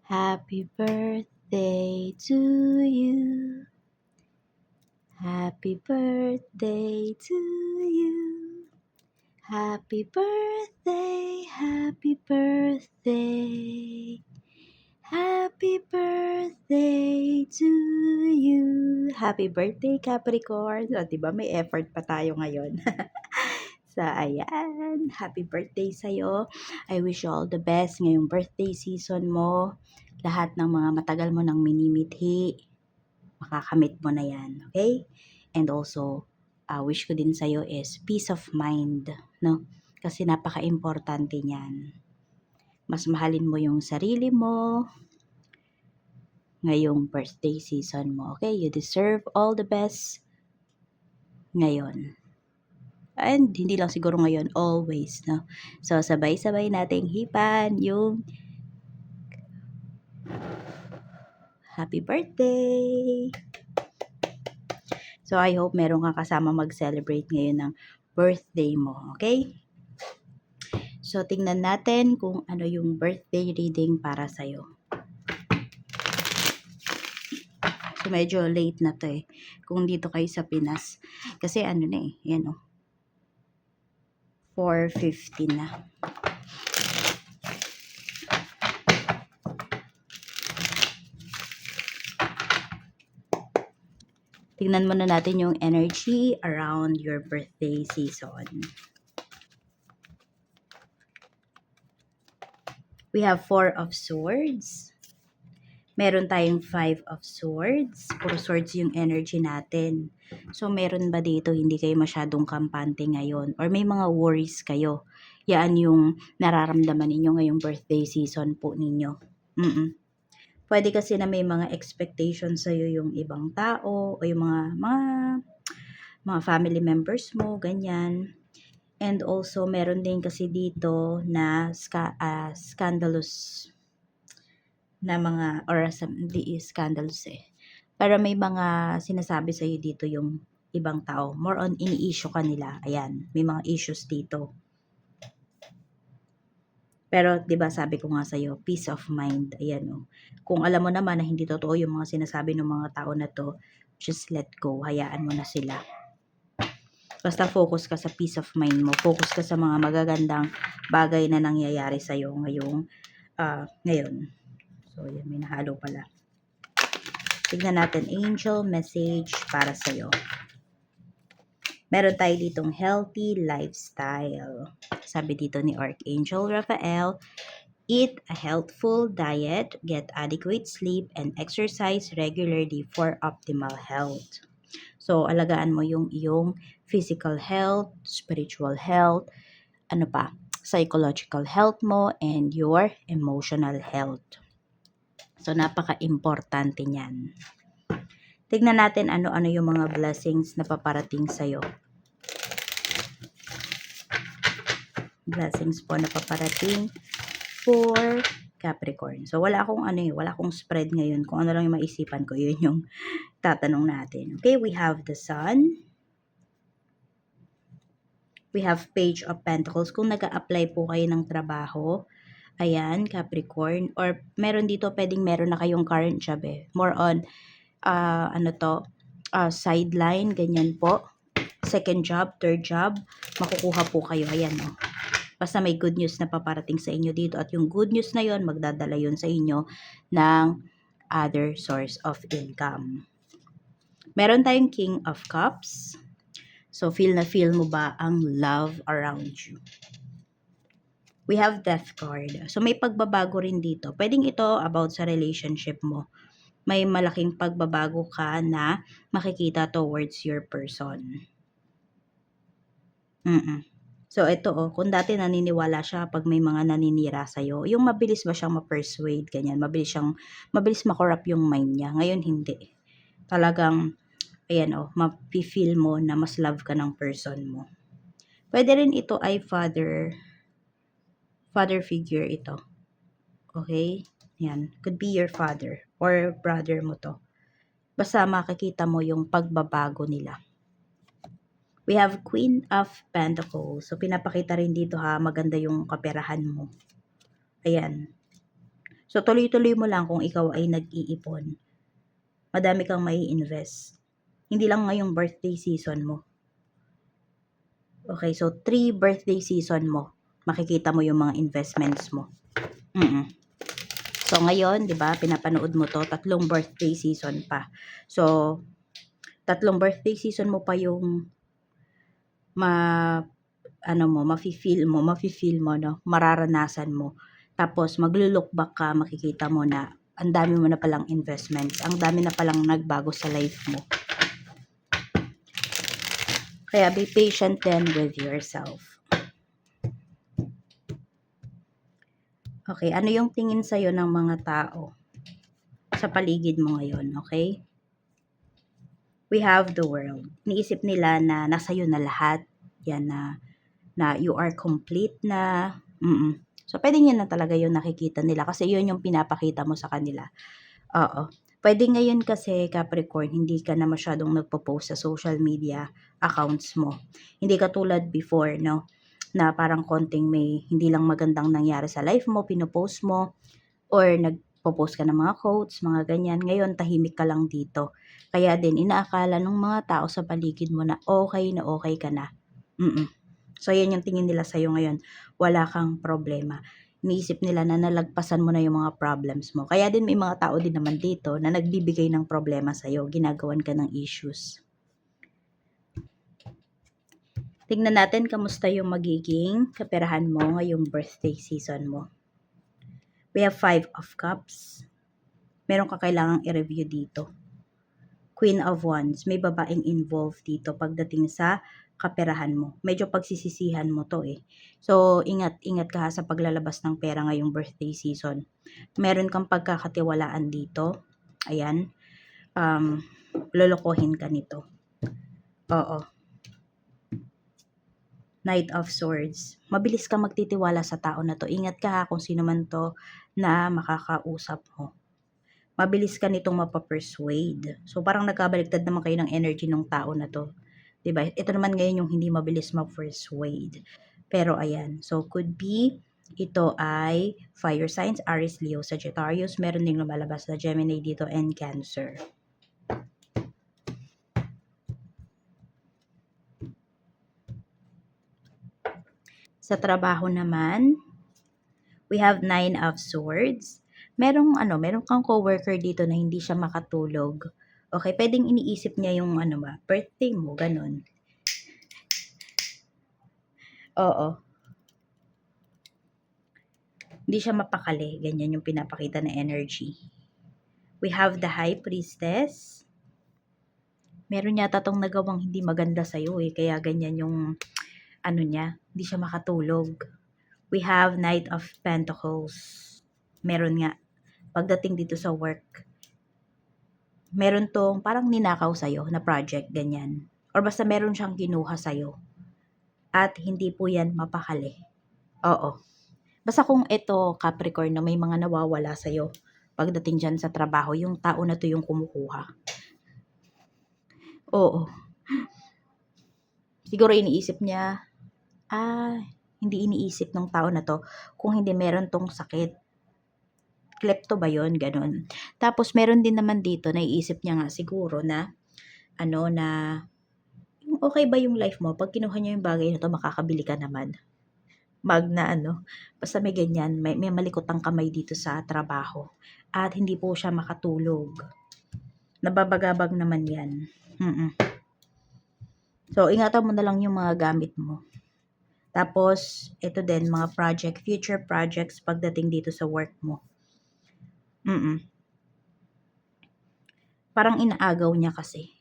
Happy birthday to you. Happy birthday to you. Happy birthday, happy birthday. Happy birthday to you. Happy birthday, Capricorn. O, diba may effort pa tayo ngayon? So, ayan. Happy birthday sa'yo. I wish you all the best ngayong birthday season mo. Lahat ng mga matagal mo nang minimithi, makakamit mo na yan. Okay? And also, wish ko din sa'yo is peace of mind. No? Kasi napaka-importante niyan. Mas mahalin mo yung sarili mo ngayong birthday season mo. Okay? You deserve all the best ngayon. And hindi lang siguro ngayon, always, no? So, sabay-sabay nating hipan yung happy birthday! So, I hope meron kang kasama mag-celebrate ngayon ng birthday mo, okay? So, tingnan natin kung ano yung birthday reading para sa'yo. So, medyo late na to eh. Kung dito kayo sa Pinas. Kasi ano na eh, yan o. 4:50 na. Tingnan muna natin yung energy around your birthday season. We have 4 of Swords. Meron tayong 5 of Swords. Puro swords yung energy natin. So, meron ba dito hindi kayo masyadong kampante ngayon? Or may mga worries kayo? Yan yung nararamdaman ninyo ngayong birthday season po ninyo. Pwede kasi na may mga expectations sa'yo yung ibang tao o yung mga family members mo, ganyan. And also, meron din kasi dito na scandalous na mga, or hindi scandalous eh. Pero may mga sinasabi sa'yo dito yung ibang tao. More on ini-issue ka nila. Ayan, may mga issues dito. Pero 'di ba sabi ko nga sa iyo, peace of mind. Ayan oh. Kung alam mo naman na hindi totoo yung mga sinasabi ng mga tao na to, just let go. Hayaan mo na sila. Basta focus ka sa peace of mind mo. Focus ka sa mga magagandang bagay na nangyayari sa iyo ngayon. So, yan, may nahalo pala. Tignan natin angel message para sa iyo. Meron tayo ditong healthy lifestyle. Sabi dito ni Archangel Raphael, eat a healthful diet, get adequate sleep, and exercise regularly for optimal health. So, alagaan mo yung iyong physical health, spiritual health, psychological health mo, and your emotional health. So, napaka-importante niyan. Tignan natin ano-ano yung mga blessings na paparating sa'yo. Blessings po na paparating for Capricorn. So, wala akong spread ngayon. Kung ano lang yung maisipan ko, yun yung tatanong natin. Okay, we have the Sun. We have Page of Pentacles. Kung nag-a-apply po kayo ng trabaho, ayan, Capricorn, or meron dito, meron na kayong current job eh. More on, sideline, ganyan po. Second job, third job, makukuha po kayo. Ayan, no. Basta may good news na paparating sa inyo dito. At yung good news na yon, magdadala yun sa inyo ng other source of income. Meron tayong King of Cups. So, feel mo ba ang love around you? We have Death card. So, may pagbabago rin dito. Pwedeng ito about sa relationship mo. May malaking pagbabago ka na makikita towards your person. So, ito kung dati naniniwala siya pag may mga naninira sa'yo, yung mabilis ba siyang ma-persuade, ganyan, mabilis ma-corrupt yung mind niya. Ngayon, hindi. Talagang, ayan mapi-feel mo na mas love ka ng person mo. Pwede rin ito ay father figure ito. Okay? Yan. Could be your father or brother mo to. Basta makikita mo yung pagbabago nila. We have Queen of Pentacles. So, pinapakita rin dito maganda yung kaperahan mo. Ayan. So, tuloy-tuloy mo lang kung ikaw ay nag-iipon. Madami kang mai-invest. Hindi lang ngayong birthday season mo. Okay, so 3 birthday season mo, makikita mo yung mga investments mo. So, ngayon, di ba, pinapanood mo to, 3 birthday season pa. So, 3 birthday season mo pa yung mafe-feel mo, no? Mararanasan mo. Tapos, maglo-look back ka, makikita mo na ang dami mo na palang investments, ang dami na palang nagbago sa life mo. Kaya, be patient then with yourself. Okay, ano yung tingin sa'yo ng mga tao sa paligid mo ngayon, okay? We have the world. Iniisip nila na nasa'yo na lahat. Yan na you are complete na. So, pwedeng yun na talaga yung nakikita nila kasi yun yung pinapakita mo sa kanila. Oo. Pwede ngayon kasi, Capricorn, hindi ka na masyadong nagpo-post sa social media accounts mo. Hindi katulad before, no? Na parang konting may hindi lang magandang nangyari sa life mo, pinopost mo, or nagpo-post ka ng mga quotes, mga ganyan. Ngayon, tahimik ka lang dito. Kaya din, inaakala ng mga tao sa paligid mo na okay ka na. So, yan yung tingin nila sa'yo ngayon. Wala kang problema. Iniisip nila na nalagpasan mo na yung mga problems mo. Kaya din may mga tao din naman dito na nagbibigay ng problema sa'yo. Ginagawan ka ng issues. Tingnan natin kamusta yung magiging kaperahan mo ngayong birthday season mo. We have 5 of Cups. Meron ka kailangang i-review dito. Queen of Wands. May babaeng involved dito pagdating sa kaperahan mo. Medyo pagsisisihan mo to eh. So, ingat ka sa paglalabas ng pera ngayong birthday season. Meron kang pagkakatiwalaan dito. Ayan. Lolokohin ka nito. Oo. Knight of Swords. Mabilis ka magtitiwala sa tao na to. Ingat ka ha kung sino man to na makakausap mo. Mabilis ka nitong mapapersuade. So, parang nagkabaliktad naman kayo ng energy ng tao na to. Diba? Ito naman ngayon yung hindi mabilis ma-persuade. Pero, ayan. So, could be, ito ay fire signs, Aries, Leo, Sagittarius. Meron ding lumalabas na Gemini dito and Cancer. Sa trabaho naman, we have 9 of Swords. Meron kang coworker dito na hindi siya makatulog. Okay, pwedeng iniisip niya yung birthday mo, ganun. Oo. Hindi siya mapakali, ganyan yung pinapakita na energy. We have the High Priestess. Meron yata tong nagawang hindi maganda sa'yo eh, kaya ganyan yung niya, hindi siya makatulog. We have Knight of Pentacles. Meron nga, pagdating dito sa work, meron tong parang ninakaw sa'yo na project, ganyan. Or basta meron siyang kinuha sa'yo. At hindi po yan mapakali. Oo. Basta kung ito, Capricorn, na may mga nawawala sa'yo pagdating dyan sa trabaho, yung tao na to yung kumukuha. Oo. Siguro iniisip niya, hindi iniisip ng tao na to kung hindi meron tong sakit. Klepto ba yun? Ganon. Tapos meron din naman dito, naiisip niya nga siguro na, okay ba yung life mo? Pag kinuha niya yung bagay na to, makakabili ka naman. Basta may ganyan, may malikot ang kamay dito sa trabaho. At hindi po siya makatulog. Nababagabag naman yan. So, ingatan mo na lang yung mga gamit mo. Tapos, ito din, mga future projects pagdating dito sa work mo. Parang inaagaw niya kasi.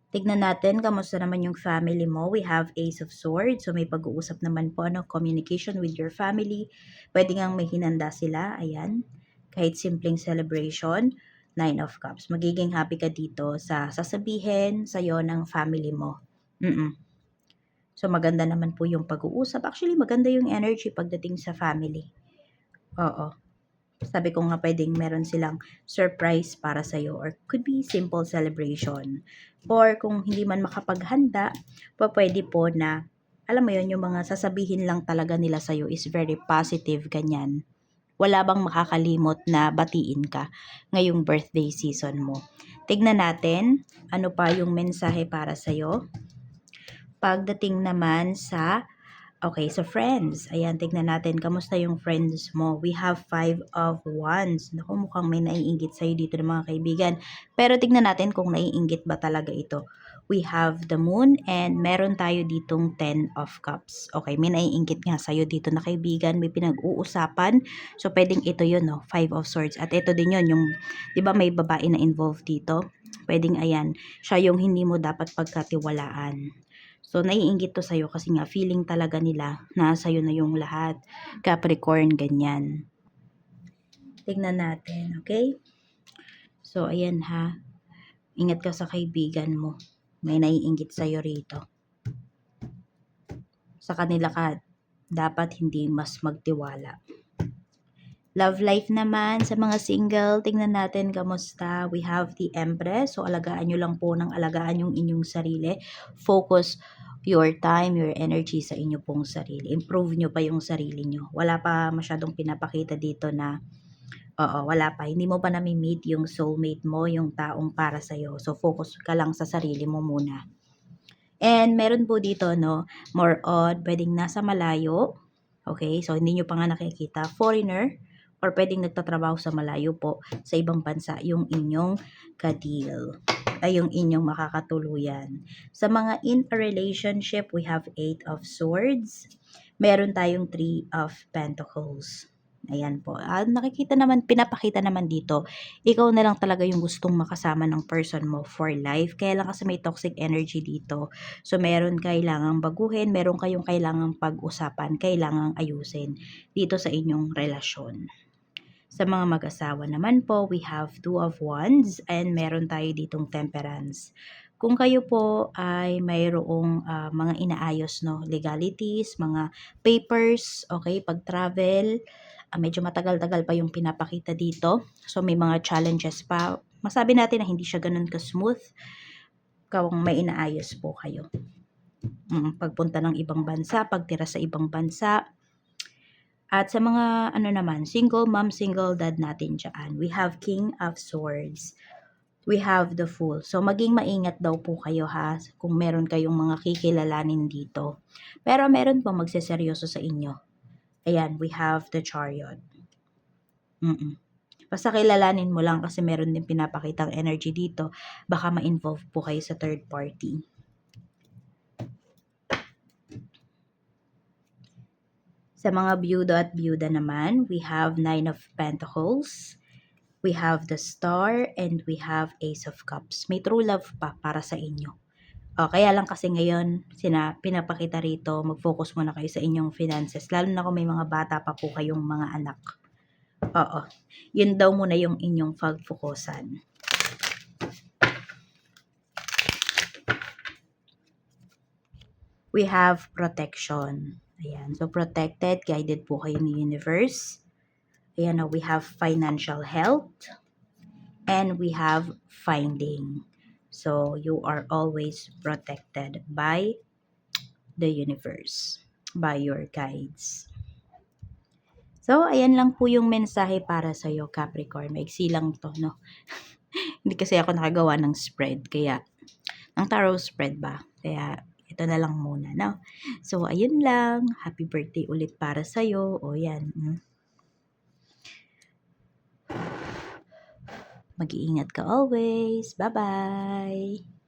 Tignan natin, kamusta naman yung family mo. We have Ace of Swords. So, may pag-uusap naman po, communication with your family. Pwede ngang may hinanda sila. Ayan. Kahit simpleng celebration. 9 of Cups. Magiging happy ka dito sa sasabihin sa'yo ng family mo. So, maganda naman po yung pag-uusap. Actually, maganda yung energy pagdating sa family. Oo. Sabi ko nga pwedeng meron silang surprise para sa'yo or could be simple celebration. Or kung hindi man makapaghanda, pwede po na, alam mo yun, yung mga sasabihin lang talaga nila sa'yo is very positive, ganyan. Wala bang makakalimot na batiin ka ngayong birthday season mo? Tignan natin ano pa yung mensahe para sa'yo. Pagdating naman sa okay, so friends. Ayan, tignan natin. Kamusta yung friends mo? We have 5 of Wands. Naku, mukhang may naiinggit sa'yo dito ng mga kaibigan. Pero tignan natin kung naiinggit ba talaga ito. We have the Moon and meron tayo ditong 10 of Cups. Okay, may naiinggit nga sa'yo dito na kaibigan. May pinag-uusapan. So, pwedeng ito yun, no? 5 of Swords. At ito din yun, yung, di ba may babae na involved dito? Pwedeng, ayan, siya yung hindi mo dapat pagkatiwalaan. So, naiinggit to sa'yo kasi nga feeling talaga nila na sa'yo na yung lahat. Capricorn, ganyan. Tignan natin, okay? So, ayan ha. Ingat ka sa kaibigan mo. May naiinggit sa'yo rito. Sa kanila ka dapat hindi mas magtiwala. Love life naman sa mga single, tingnan natin kamusta. We have the Empress. So, alagaan nyo lang po ng alagaan yung inyong sarili. Focus your time, your energy sa inyo pong sarili. Improve nyo pa yung sarili nyo. Wala pa masyadong pinapakita dito na, wala pa. Hindi mo pa nami-meet yung soulmate mo, yung taong para sa'yo. So, focus ka lang sa sarili mo muna. And meron po dito, no, more on, pwedeng nasa malayo. Okay, so hindi nyo pa nga nakikita. Foreigner, or pwedeng nagtatrabaho sa malayo po sa ibang bansa yung inyong ka-deal ay yung inyong makakatuluyan. Sa mga in a relationship, we have 8 of Swords. Meron tayong 3 of Pentacles. Ayan po. Nakikita naman, pinapakita naman dito, ikaw na lang talaga yung gustong makasama ng person mo for life. Kaya lang kasi may toxic energy dito. So, meron kailangang baguhin, meron kayong kailangang pag-usapan, kailangang ayusin dito sa inyong relasyon. Sa mga mag-asawa naman po, we have 2 of Wands and meron tayo ditong Temperance. Kung kayo po ay mayroong mga inaayos, no, legalities, mga papers, okay, pag-travel, medyo matagal-tagal pa yung pinapakita dito. So, may mga challenges pa. Masabi natin na hindi siya ganun ka-smooth kung may inaayos po kayo. Pagpunta ng ibang bansa, pagtira sa ibang bansa. At sa mga naman, single mom, single dad natin dyan, we have King of Swords. We have the Fool. So, maging maingat daw po kayo ha, kung meron kayong mga kikilalanin dito. Pero meron po magseseryoso sa inyo. Ayan, we have the Chariot. Basta kilalanin mo lang kasi meron din pinapakitang energy dito. Baka ma-involve po kayo sa third party. Sa mga byudo at byuda naman, we have 9 of Pentacles, we have the Star, and we have Ace of Cups. May true love pa para sa inyo. Kaya lang kasi ngayon, pinapakita rito, mag-focus muna kayo sa inyong finances. Lalo na kung may mga bata pa po kayong mga anak. Yun daw muna yung inyong pag-focusan. We have protection. Ayan. So, protected, guided po kayo ni universe. Ayan, we have financial health. And we have finding. So, you are always protected by the universe, by your guides. So, ayan lang po yung mensahe para sa'yo, Capricorn. Maiksi lang to, no? Hindi kasi ako nakagawa ng spread, kaya, ng tarot spread ba? Kaya, ito na lang muna, no? So, ayun lang. Happy birthday ulit para sa'yo. O, yan. Mag-iingat ka always. Bye-bye!